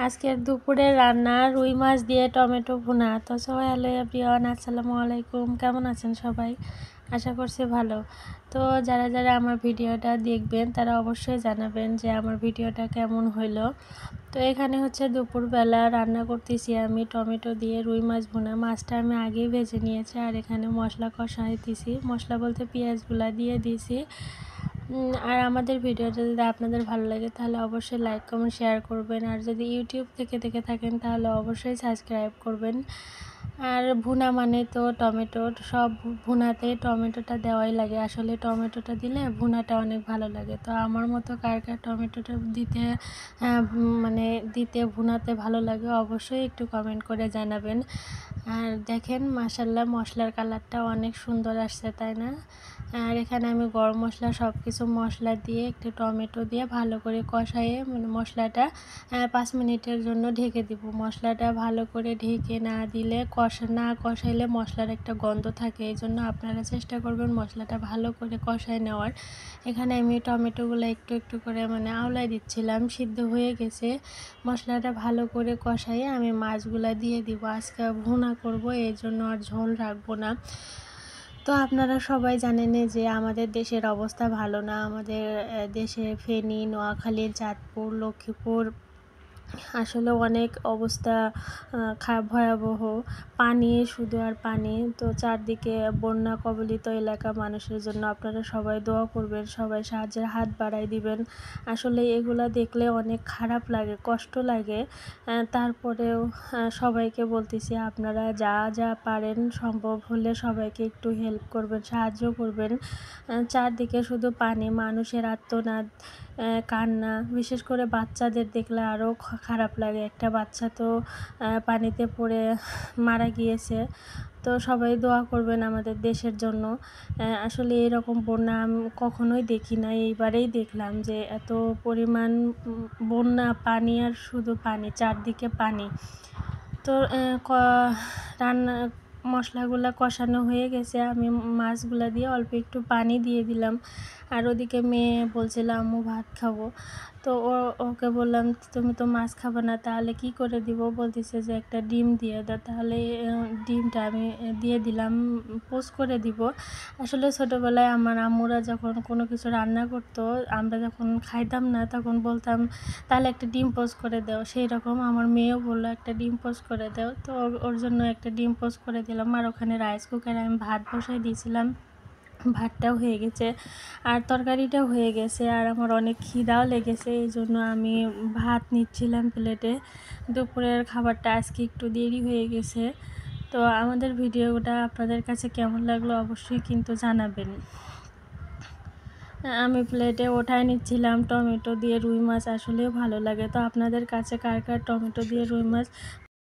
আজকের দুপুরে রান্না রুই মাছ দিয়ে টমেটো ভুনা। তো সবাই হ্যালো এভরিওয়ান, আসসালামু আলাইকুম। কেমন আছেন সবাই? আশা করছি ভালো। তো যারা যারা আমার ভিডিওটা দেখবেন তারা অবশ্যই জানাবেন যে আমার ভিডিওটা কেমন হইলো। তো এখানে হচ্ছে দুপুরবেলা রান্না করতেছি আমি টমেটো দিয়ে রুই মাছ ভুনা। মাছটা আমি আগেই ভেজে নিয়েছি আর এখানে মশলা কষাইতেছি। মশলা বলতে পেঁয়াজগুলা দিয়ে দিয়েছি। আর আমাদের ভিডিওটা যদি আপনাদের ভালো লাগে তাহলে অবশ্যই লাইক কমেন্ট শেয়ার করবেন। আর যদি ইউটিউব থেকে দেখে থাকেন তাহলে অবশ্যই সাবস্ক্রাইব করবেন। আর ভুনা মানে তো টমেটো, সব ভুনাতে টমেটোটা দেওয়াই লাগে। আসলে টমেটোটা দিলে ভুনাটা অনেক ভালো লাগে। তো আমার মতো কার কার টমেটোটা দিতে মানে দিতে ভুনাতে ভালো লাগে অবশ্যই একটু কমেন্ট করে জানাবেন। আর দেখেন মাশাল্লাহ মশলার কালারটা অনেক সুন্দর আসছে, তাই না? আর এখানে আমি গরম মশলা সব কিছু মশলা দিয়ে একটু টমেটো দিয়ে ভালো করে কষাইয়ে মানে মশলাটা 5 মিনিটের জন্য ঢেকে দিব। মশলাটা ভালো করে ঢেকে না দিলে না কষাইলে মশলার একটা গন্ধ থাকে, এই জন্য আপনারা চেষ্টা করবেন মশলাটা ভালো করে কষায় নেওয়ার। এখানে আমি টমেটোগুলো একটু একটু করে মানে আওলাই দিচ্ছিলাম, সিদ্ধ হয়ে গেছে। মশলাটা ভালো করে কষাইয়ে আমি মাছগুলা দিয়ে দিব। আজকে ভুনা করব, এই জন্য আর ঝোল রাখবো না। তো আপনারা সবাই জানেন যে আমাদের দেশের অবস্থা ভালো না। আমাদের দেশে ফেনী, নোয়াখালী, চাঁদপুর, লক্ষ্মীপুর আসলে অনেক অবস্থা ভয়াবহ। পানি শুধু আর পানি। তো চারদিকে বন্যা কবলিত এলাকা মানুষের জন্য আপনারা সবাই দোয়া করবেন, সবাই সাহায্যের হাত বাড়াই দিবেন। আসলে এগুলা দেখলে অনেক খারাপ লাগে, কষ্ট লাগে। তারপরেও সবাইকে বলতেছি আপনারা যা যা পারেন সম্ভব হলে সবাইকে একটু হেল্প করবেন, সাহায্য করবেন। চারদিকে শুধু পানি, মানুষের আর্তনাদ, কান্না, বিশেষ করে বাচ্চাদের দেখলে আরও খারাপ লাগে। একটা বাচ্চা তো পানিতে পড়ে মারা গিয়েছে। তো সবাই দোয়া করবেন আমাদের দেশের জন্য। আসলে এরকম বন্যা আমি কখনোই দেখি না, এইবারেই দেখলাম যে এত পরিমাণ বন্যা, পানি আর শুধু পানি, চারদিকে পানি। তো রান্না মশলাগুলো কষানো হয়ে গেছে, আমি মাছগুলা দিয়ে অল্প একটু পানি দিয়ে দিলাম। আর ওদিকে মেয়ে বলছিল আম্মু ভাত খাবো। তো ওকে বললাম তুমি তো মাছ খাবো না, তাহলে কি করে দিব? বলতেছে যে একটা ডিম দিয়ে দাও। তাহলে ডিমটা আমি দিয়ে দিলাম, পোস্ট করে দিব। আসলে ছোটোবেলায় আমার আম্মুরা যখন কোনো কিছু রান্না করতো, আমরা যখন খাইতাম না তখন বলতাম তাহলে একটা ডিম পোস্ট করে দাও। সেই রকম আমার মেয়েও বললো একটা ডিম পোস্ট করে দাও। তো ওর জন্য একটা ডিম পোস্ট করে দিলাম। আর ওখানে রাইস কুকারে আমি ভাত বসাই দিয়েছিলাম, ভাতটাও হয়ে গেছে আর তরকারিটাও হয়ে গেছে। আর আমার অনেক খিদাও লেগেছে, এই জন্য আমি ভাত নিচ্ছিলাম প্লেটে। দুপুরের খাবারটা আজকে একটু দেরি হয়ে গেছে। তো আমাদের ভিডিওটা আপনাদের কাছে কেমন লাগলো অবশ্যই কিন্তু জানাবেন। আমি প্লেটে ওঠায় নিচ্ছিলাম টমেটো দিয়ে রুই মাছ, আসলেও ভালো লাগে। তো আপনাদের কাছে কার কার টমেটো দিয়ে রুই মাছ